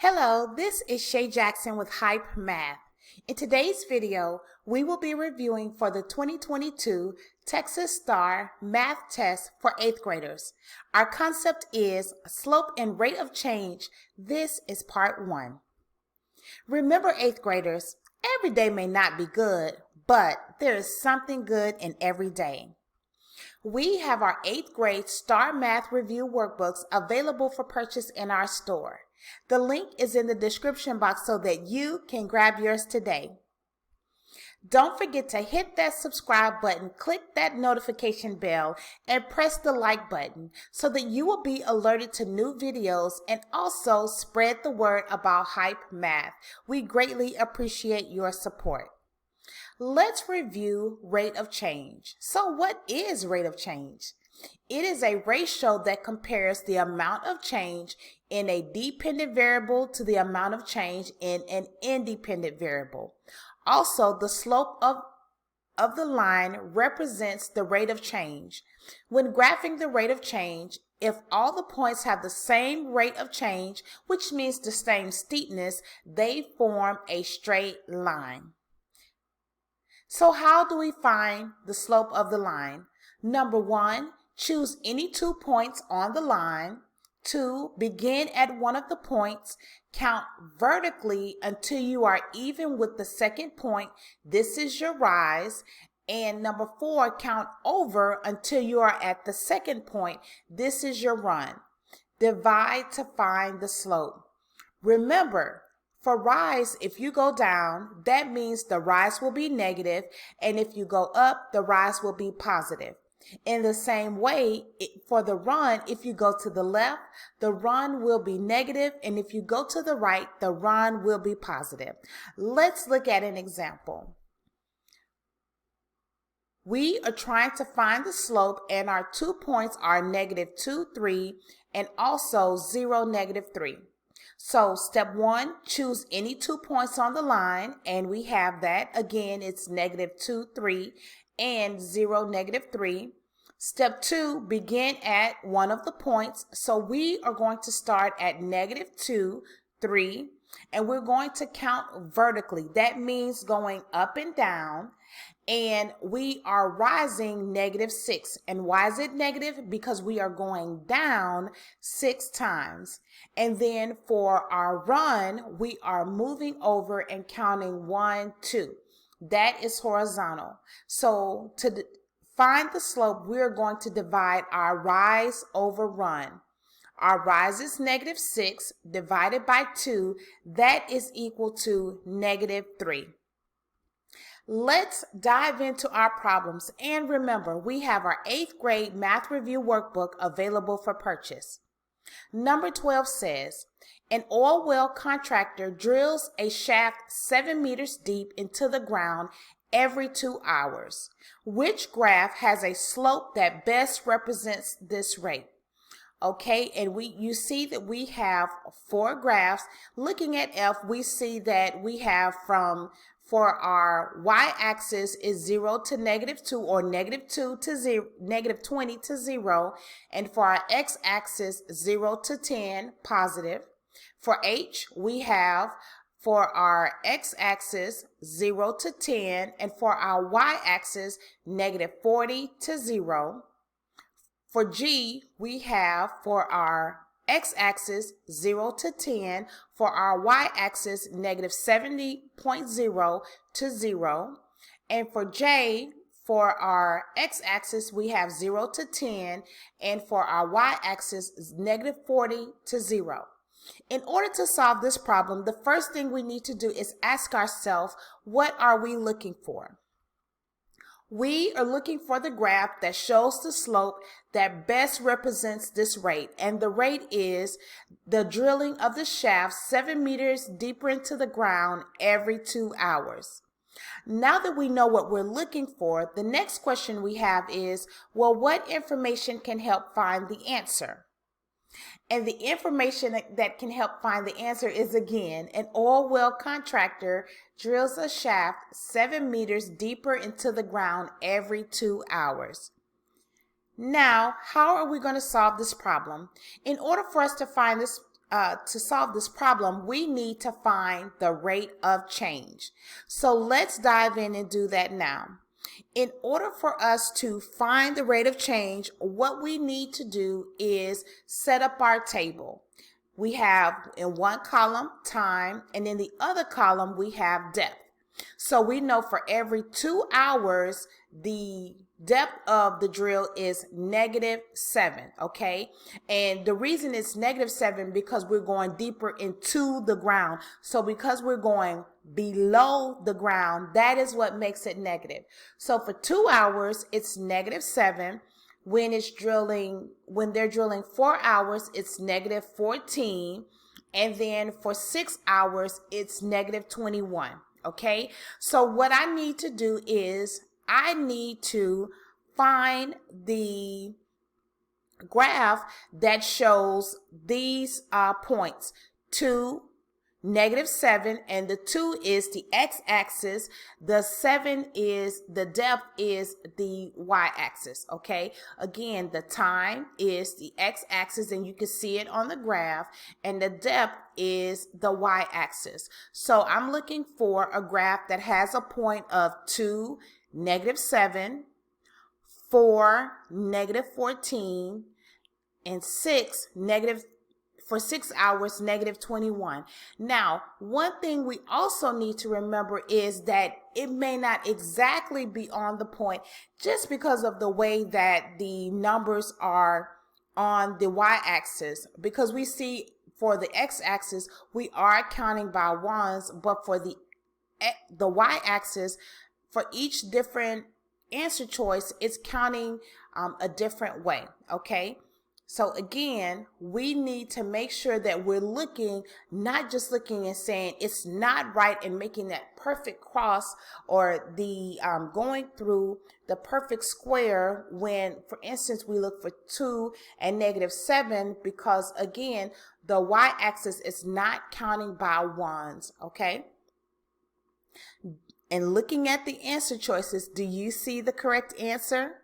Hello, this is Shay Jackson with Hype Math. In today's video, we will be reviewing for the 2022 Texas STAAR math test for 8th graders. Our concept is slope and rate of change. This is part 1. Remember 8th graders, every day may not be good, but there is something good in every day. We have our 8th grade STAAR Math Review Workbooks available for purchase in our store. The link is in the description box so that you can grab yours today. Don't forget to hit that subscribe button, click that notification bell, and press the like button so that you will be alerted to new videos, and also spread the word about Hype Math. We greatly appreciate your support. Let's review rate of change. So what is rate of change? It is a ratio that compares the amount of change in a dependent variable to the amount of change in an independent variable. Also, the slope of the line represents the rate of change. When graphing the rate of change, if all the points have the same rate of change, which means the same steepness, they form a straight line. So how do we find the slope of the line? Number 1, choose any 2 points on the line. 2, begin at one of the points, count vertically until you are even with the second point. This is your rise. And number 4, count over until you are at the second point. This is your run. Divide to find the slope. Remember, for rise, if you go down, that means the rise will be negative, and if you go up, the rise will be positive. In the same way, for the run, if you go to the left, the run will be negative, and if you go to the right, the run will be positive. Let's look at an example. We are trying to find the slope, and our 2 points are -2, 3, and also 0, -3. So step 1, choose any 2 points on the line, and we have that. Again, it's -2, 3, and 0, -3. Step 2, begin at one of the points. So we are going to start at -2, 3, and we're going to count vertically. That means going up and down. And we are rising -6. And why is it negative? Because we are going down 6 times. And then for our run, we are moving over and counting 1, 2. That is horizontal. So to find the slope, we're going to divide our rise over run. Our rise is -6 divided by 2. That is equal to -3. Let's dive into our problems, and remember, we have our 8th grade math review workbook available for purchase. Number 12 says, an oil well contractor drills a shaft 7 meters deep into the ground every 2 hours. Which graph has a slope that best represents this rate? Okay, and you see that we have 4 graphs. Looking at F, we see that we have for our y-axis is 0 to -2, or -2 to 0, -20 to 0, and for our x-axis 0 to 10, positive. For H, we have for our x-axis 0 to 10, and for our y-axis -40 to 0. For G, we have for our x-axis 0 to 10, for our y-axis -70.0 to 0, and for J, for our x-axis we have 0 to 10, and for our y-axis -40 to 0. In order to solve this problem, the first thing we need to do is ask ourselves, what are we looking for? We are looking for the graph that shows the slope that best represents this rate, and the rate is the drilling of the shaft 7 meters deeper into the ground every 2 hours. Now that we know what we're looking for, the next question we have is, well, what information can help find the answer? And the information that can help find the answer is, again, an oil well contractor drills a shaft 7 meters deeper into the ground every 2 hours. Now, how are we going to solve this problem? In order for us to find this to solve this problem, we need to find the rate of change. So let's dive in and do that now. In order for us to find the rate of change, what we need to do is set up our table. We have in one column time, and in the other column we have depth. So we know for every 2 hours, the depth of the drill is -7, okay? And the reason it's -7 because we're going deeper into the ground. So because we're going below the ground, that is what makes it negative. So for 2 hours, it's -7. When they're drilling 4 hours, it's -14. And then for 6 hours, it's -21. Okay, so what I need to do is I need to find the graph that shows these points, 2, -7, and the 2 is the x-axis, the 7 is the depth, is the y-axis. Okay, again, the time is the x-axis, and you can see it on the graph, and the depth is the y-axis. So I'm looking for a graph that has a point of 2, -7, 4, -14, and 6, for 6 hours, -21. Now, one thing we also need to remember is that it may not exactly be on the point just because of the way that the numbers are on the y-axis, because we see for the x-axis we are counting by ones, but for the y-axis, for each different answer choice, it's counting a different way. Okay, so again, we need to make sure that we're looking, not just looking and saying it's not right and making that perfect cross, or the going through the perfect square when, for instance, we look for 2 and -7, because again, the y-axis is not counting by ones. Okay, and looking at the answer choices, do you see the correct answer?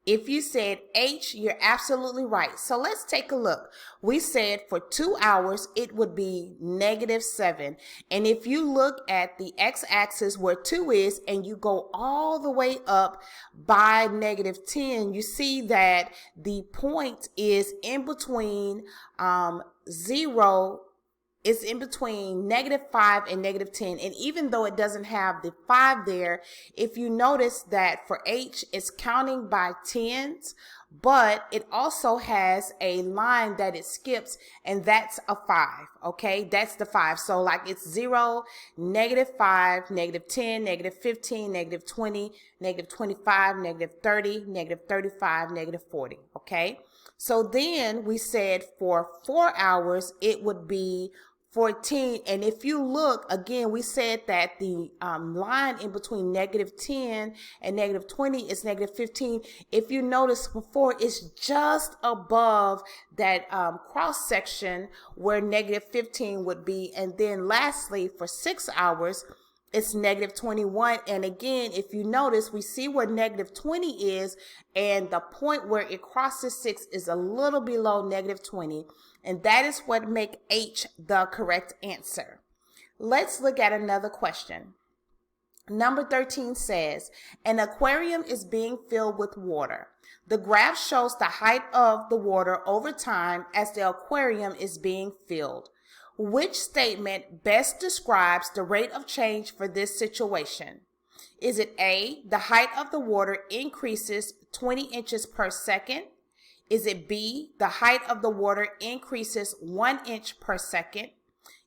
If you said H, you're absolutely right. So let's take a look. We said for 2 hours, it would be -7. And if you look at the x-axis where 2 is, and you go all the way up by -10, you see that the point is in between 0. It's in between -5 and -10. And even though it doesn't have the 5 there, if you notice that for H, it's counting by tens, but it also has a line that it skips, and that's a 5. Okay, that's the 5. So like it's 0, -5, -10, -15, -20, -25, -30, -35, -40. Okay, so then we said for 4 hours, it would be 14. And if you look again, we said that the line in between -10 and -20 is -15. If you notice before, it's just above that cross section where -15 would be. And then lastly, for 6 hours, it's -21. And again, if you notice, we see where -20 is, and the point where it crosses 6 is a little below -20. And that is what makes H the correct answer. Let's look at another question. Number 13 says, an aquarium is being filled with water. The graph shows the height of the water over time as the aquarium is being filled. Which statement best describes the rate of change for this situation? Is it A, the height of the water increases 20 inches per second? Is it B, the height of the water increases 1 inch per second?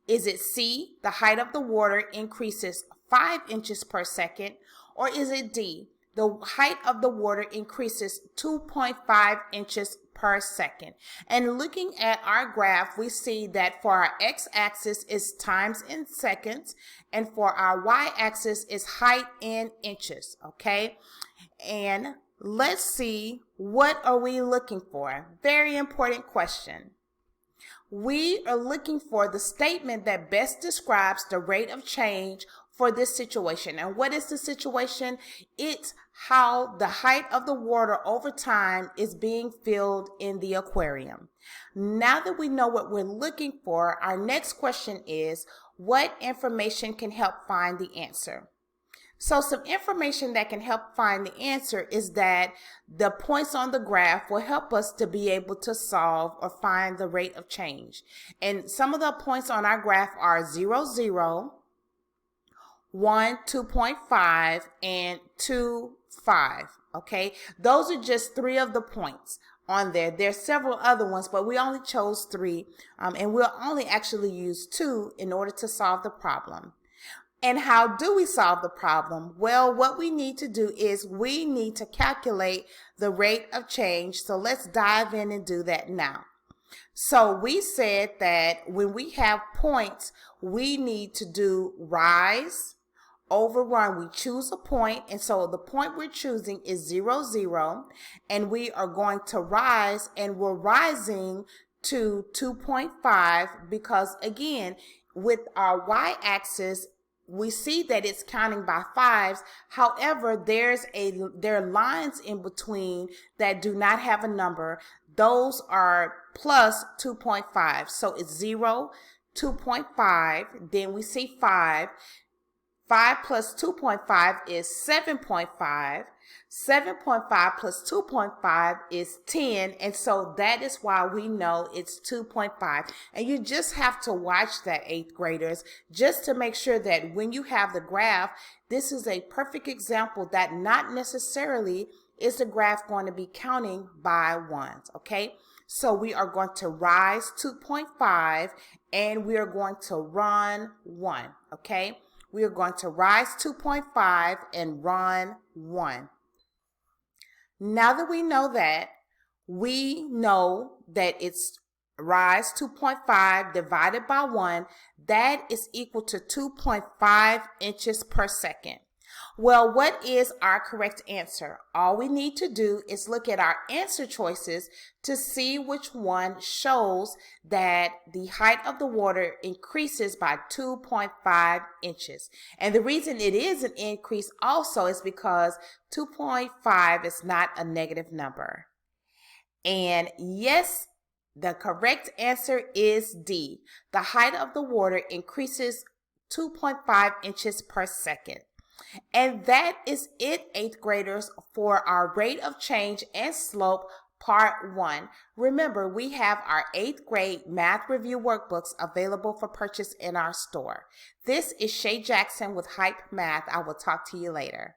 Is it C, the height of the water increases 5 inches per second? Or is it D, the height of the water increases 2.5 inches per second? And looking at our graph, we see that for our x-axis is times in seconds, and for our y-axis is height in inches. Okay, and let's see, what are we looking for? Very important question. We are looking for the statement that best describes the rate of change for this situation. And what is the situation? It's how the height of the water over time is being filled in the aquarium. Now that we know what we're looking for, our next question is, what information can help find the answer? So some information that can help find the answer is that the points on the graph will help us to be able to solve or find the rate of change. And some of the points on our graph are 0, 0, 1, 2.5, and 2, 5. Okay, those are just 3 of the points on there. There's several other ones, but we only chose 3, and we'll only actually use 2 in order to solve the problem. And how do we solve the problem? Well, what we need to do is we need to calculate the rate of change. So let's dive in and do that now. So we said that when we have points, we need to do rise over run. We choose a point, and so the point we're choosing is 0, 0, and we are going to rise, and we're rising to 2.5 because, again, with our y-axis, we see that it's counting by 5s. However, there are lines in between that do not have a number. Those are plus 2.5. So it's 0, 2.5. Then we see 5. 5 plus 2.5 is 7.5. 7.5 plus 2.5 is 10, and so that is why we know it's 2.5. And you just have to watch that, 8th graders, just to make sure that when you have the graph, this is a perfect example that not necessarily is the graph going to be counting by ones, okay? So we are going to rise 2.5, and we are going to run 1, okay? We are going to rise 2.5 and run 1. Now that we know that, it's rise 2.5 divided by 1. That is equal to 2.5 inches per second. Well, what is our correct answer? All we need to do is look at our answer choices to see which one shows that the height of the water increases by 2.5 inches. And the reason it is an increase also is because 2.5 is not a negative number. And yes, the correct answer is D. The height of the water increases 2.5 inches per second. And that is it, 8th graders, for our rate of change and slope part 1. Remember, we have our 8th grade math review workbooks available for purchase in our store. This is Shay Jackson with Hype Math. I will talk to you later.